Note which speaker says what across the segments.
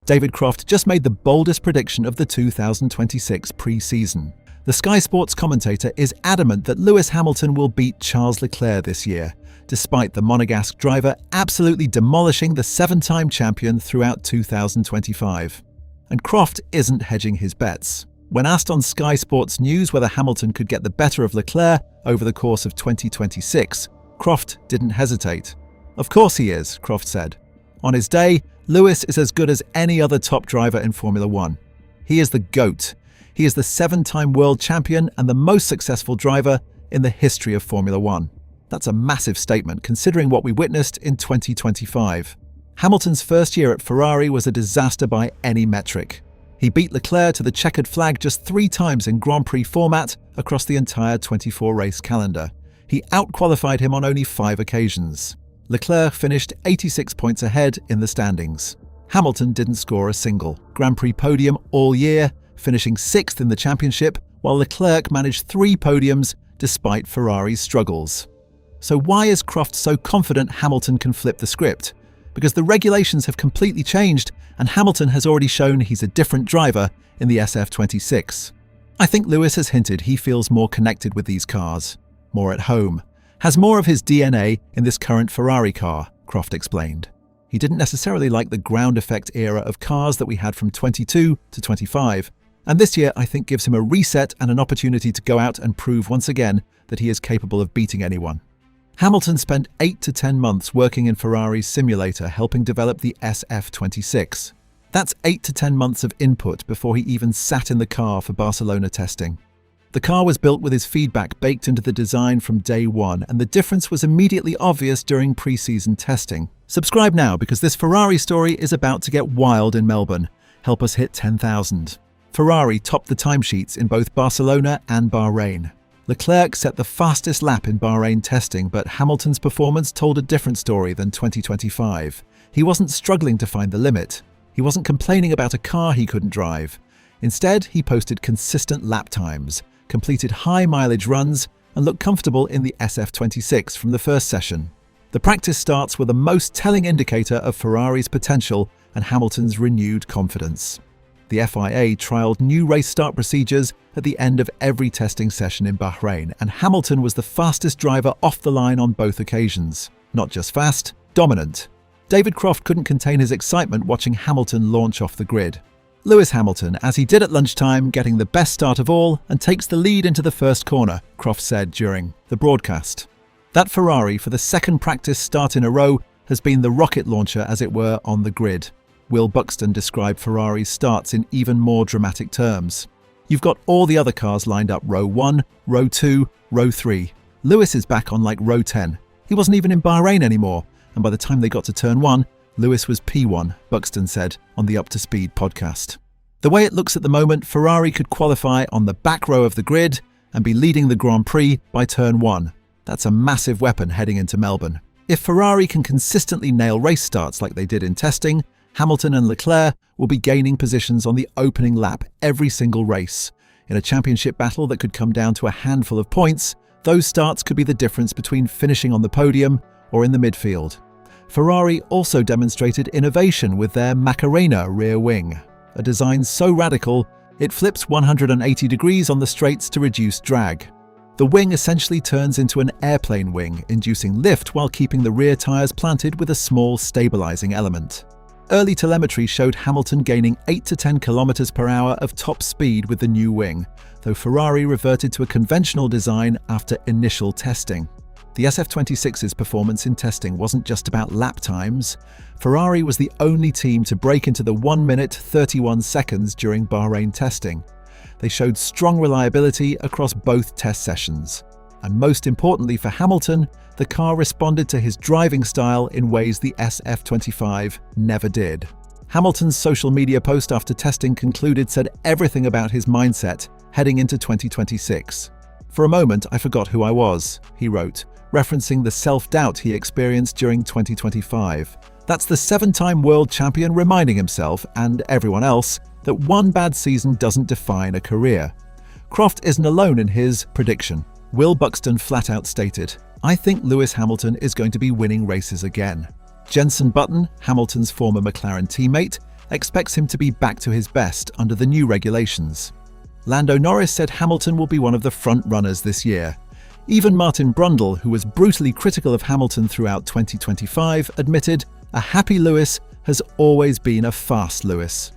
Speaker 1: David Croft just made the boldest prediction of the 2026 preseason. The Sky Sports commentator is adamant that Lewis Hamilton will beat Charles Leclerc this year, despite the Monegasque driver absolutely demolishing the 7-time champion throughout 2025. And Croft isn't hedging his bets. When asked on Sky Sports News whether Hamilton could get the better of Leclerc over the course of 2026, Croft didn't hesitate. "Of course he is," Croft said. "On his day, Lewis is as good as any other top driver in Formula One. He is the GOAT. He is the 7-time world champion and the most successful driver in the history of Formula One." That's a massive statement considering what we witnessed in 2025. Hamilton's first year at Ferrari was a disaster by any metric. He beat Leclerc to the checkered flag just 3 times in Grand Prix format across the entire 24-race calendar. He outqualified him on only 5 occasions. Leclerc finished 86 points ahead in the standings. Hamilton didn't score a single Grand Prix podium all year, finishing 6th in the championship, while Leclerc managed 3 podiums despite Ferrari's struggles. So why is Croft so confident Hamilton can flip the script? Because the regulations have completely changed and Hamilton has already shown he's a different driver in the SF26. I think Lewis has hinted he feels more connected with these cars, more at home, has more of his DNA in this current Ferrari car, Croft explained. He didn't necessarily like the ground effect era of cars that we had from 22 to 25, and this year I think gives him a reset and an opportunity to go out and prove once again that he is capable of beating anyone. Hamilton spent 8 to 10 months working in Ferrari's simulator helping develop the SF26. That's 8 to 10 months of input before he even sat in the car for Barcelona testing. The car was built with his feedback baked into the design from day one, and the difference was immediately obvious during pre-season testing. Subscribe now because this Ferrari story is about to get wild in Melbourne. Help us hit 10,000. Ferrari topped the timesheets in both Barcelona and Bahrain. Leclerc set the fastest lap in Bahrain testing, but Hamilton's performance told a different story than 2025. He wasn't struggling to find the limit. He wasn't complaining about a car he couldn't drive. Instead, he posted consistent lap times, completed high-mileage runs, and looked comfortable in the SF26 from the first session. The practice starts were the most telling indicator of Ferrari's potential and Hamilton's renewed confidence. The FIA trialled new race start procedures at the end of every testing session in Bahrain, and Hamilton was the fastest driver off the line on both occasions. Not just fast, dominant. David Croft couldn't contain his excitement watching Hamilton launch off the grid. Lewis Hamilton, as he did at lunchtime, getting the best start of all and takes the lead into the first corner, Croft said during the broadcast. That Ferrari, for the second practice start in a row, has been the rocket launcher, as it were, on the grid. Will Buxton described Ferrari's starts in even more dramatic terms. You've got all the other cars lined up row 1, row 2, row 3. Lewis is back on like row 10. He wasn't even in Bahrain anymore, and by the time they got to turn 1, Lewis was P1, Buxton said on the Up to Speed podcast. The way it looks at the moment, Ferrari could qualify on the back row of the grid and be leading the Grand Prix by turn 1. That's a massive weapon heading into Melbourne. If Ferrari can consistently nail race starts like they did in testing, Hamilton and Leclerc will be gaining positions on the opening lap every single race. In a championship battle that could come down to a handful of points, those starts could be the difference between finishing on the podium or in the midfield. Ferrari also demonstrated innovation with their Macarena rear wing, a design so radical it flips 180 degrees on the straights to reduce drag. The wing essentially turns into an airplane wing, inducing lift while keeping the rear tyres planted with a small stabilising element. Early telemetry showed Hamilton gaining 8 to 10 km per hour of top speed with the new wing, though Ferrari reverted to a conventional design after initial testing. The SF26's performance in testing wasn't just about lap times. Ferrari was the only team to break into the 1 minute 31 seconds during Bahrain testing. They showed strong reliability across both test sessions. And most importantly for Hamilton, the car responded to his driving style in ways the SF25 never did. Hamilton's social media post after testing concluded said everything about his mindset heading into 2026. "For a moment, I forgot who I was," he wrote, referencing the self-doubt he experienced during 2025. That's the 7-time world champion reminding himself, and everyone else, that one bad season doesn't define a career. Croft isn't alone in his prediction. Will Buxton flat out stated, "I think Lewis Hamilton is going to be winning races again." Jenson Button, Hamilton's former McLaren teammate, expects him to be back to his best under the new regulations. Lando Norris said Hamilton will be one of the front runners this year. Even Martin Brundle, who was brutally critical of Hamilton throughout 2025, admitted, "A happy Lewis has always been a fast Lewis."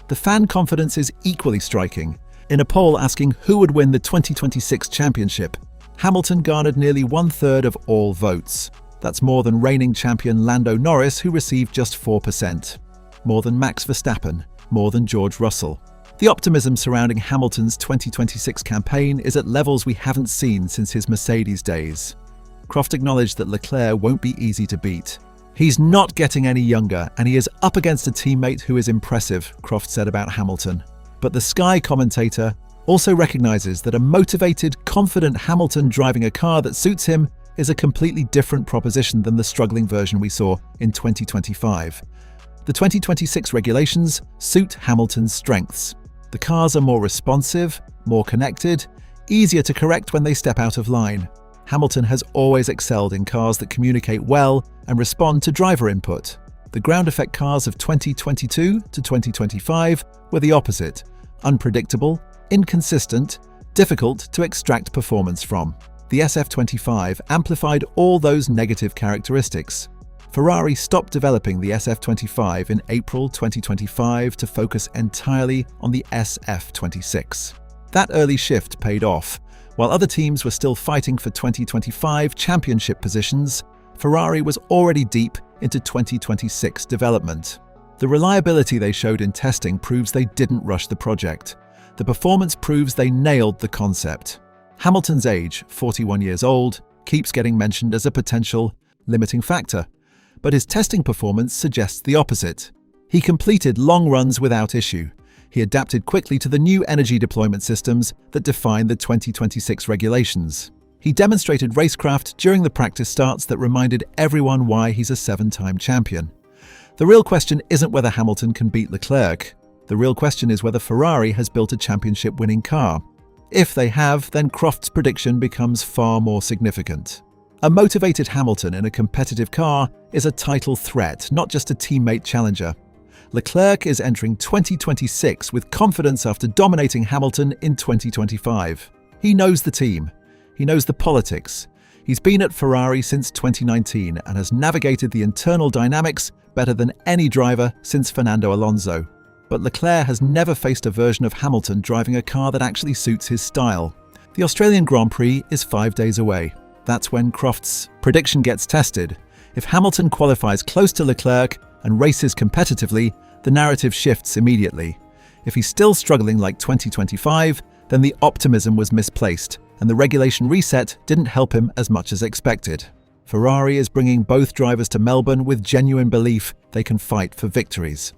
Speaker 1: The fan confidence is equally striking. In a poll asking who would win the 2026 championship, Hamilton garnered nearly 1/3 of all votes. That's more than reigning champion Lando Norris, who received just 4%. More than Max Verstappen, more than George Russell. The optimism surrounding Hamilton's 2026 campaign is at levels we haven't seen since his Mercedes days. Croft acknowledged that Leclerc won't be easy to beat. "He's not getting any younger, and he is up against a teammate who is impressive," Croft said about Hamilton. But the Sky commentator also recognizes that a motivated, confident Hamilton driving a car that suits him is a completely different proposition than the struggling version we saw in 2025. The 2026 regulations suit Hamilton's strengths. The cars are more responsive, more connected, easier to correct when they step out of line. Hamilton has always excelled in cars that communicate well and respond to driver input. The ground effect cars of 2022 to 2025 were the opposite: unpredictable, inconsistent, difficult to extract performance from. The SF25 amplified all those negative characteristics. Ferrari stopped developing the SF25 in April 2025 to focus entirely on the SF26. That early shift paid off. While other teams were still fighting for 2025 championship positions, Ferrari was already deep into 2026 development. The reliability they showed in testing proves they didn't rush the project. The performance proves they nailed the concept. Hamilton's age, 41 years old, keeps getting mentioned as a potential limiting factor, but his testing performance suggests the opposite. He completed long runs without issue. He adapted quickly to the new energy deployment systems that define the 2026 regulations. He demonstrated racecraft during the practice starts that reminded everyone why he's a 7-time champion. The real question isn't whether Hamilton can beat Leclerc. The real question is whether Ferrari has built a championship-winning car. If they have, then Croft's prediction becomes far more significant. A motivated Hamilton in a competitive car is a title threat, not just a teammate challenger. Leclerc is entering 2026 with confidence after dominating Hamilton in 2025. He knows the team. He knows the politics. He's been at Ferrari since 2019 and has navigated the internal dynamics better than any driver since Fernando Alonso. But Leclerc has never faced a version of Hamilton driving a car that actually suits his style. The Australian Grand Prix is 5 days away. That's when Croft's prediction gets tested. If Hamilton qualifies close to Leclerc and races competitively, the narrative shifts immediately. If he's still struggling like 2025, then the optimism was misplaced, and the regulation reset didn't help him as much as expected. Ferrari is bringing both drivers to Melbourne with genuine belief they can fight for victories.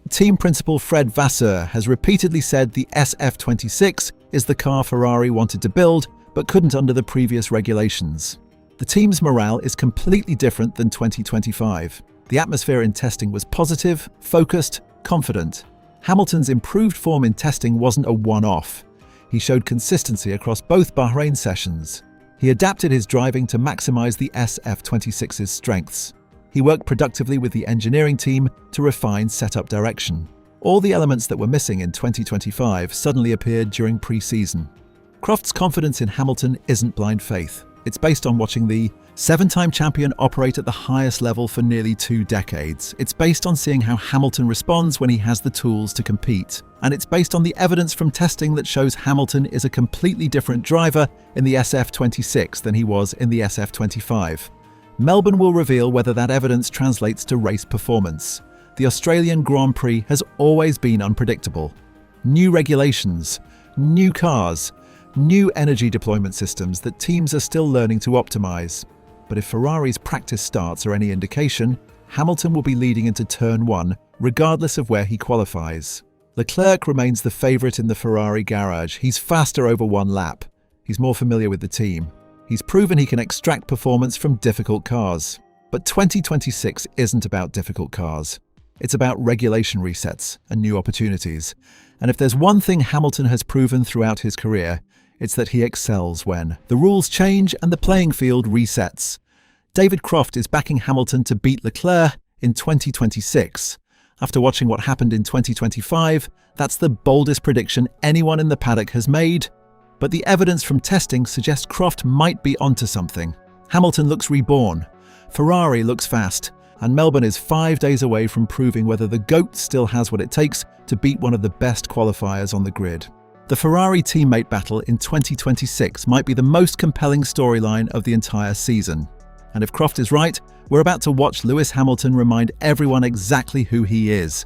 Speaker 1: Team principal Fred Vasseur has repeatedly said the SF26 is the car Ferrari wanted to build but couldn't under the previous regulations. The team's morale is completely different than 2025. The atmosphere in testing was positive, focused, confident. Hamilton's improved form in testing wasn't a one-off. He showed consistency across both Bahrain sessions. He adapted his driving to maximize the SF26's strengths. He worked productively with the engineering team to refine setup direction. All the elements that were missing in 2025 suddenly appeared during pre-season. Croft's confidence in Hamilton isn't blind faith. It's based on watching the 7-time champion operate at the highest level for nearly 2 decades. It's based on seeing how Hamilton responds when he has the tools to compete. And it's based on the evidence from testing that shows Hamilton is a completely different driver in the SF26 than he was in the SF25. Melbourne will reveal whether that evidence translates to race performance. The Australian Grand Prix has always been unpredictable. New regulations, new cars, new energy deployment systems that teams are still learning to optimize. But if Ferrari's practice starts are any indication, Hamilton will be leading into Turn 1 regardless of where he qualifies. Leclerc remains the favourite in the Ferrari garage. He's faster over 1 lap. He's more familiar with the team. He's proven he can extract performance from difficult cars. But 2026 isn't about difficult cars. It's about regulation resets and new opportunities. And if there's one thing Hamilton has proven throughout his career, it's that he excels when the rules change and the playing field resets. David Croft is backing Hamilton to beat Leclerc in 2026. After watching what happened in 2025, that's the boldest prediction anyone in the paddock has made. But the evidence from testing suggests Croft might be onto something. Hamilton looks reborn, Ferrari looks fast, and Melbourne is 5 days away from proving whether the GOAT still has what it takes to beat one of the best qualifiers on the grid. The Ferrari teammate battle in 2026 might be the most compelling storyline of the entire season. And if Croft is right, we're about to watch Lewis Hamilton remind everyone exactly who he is,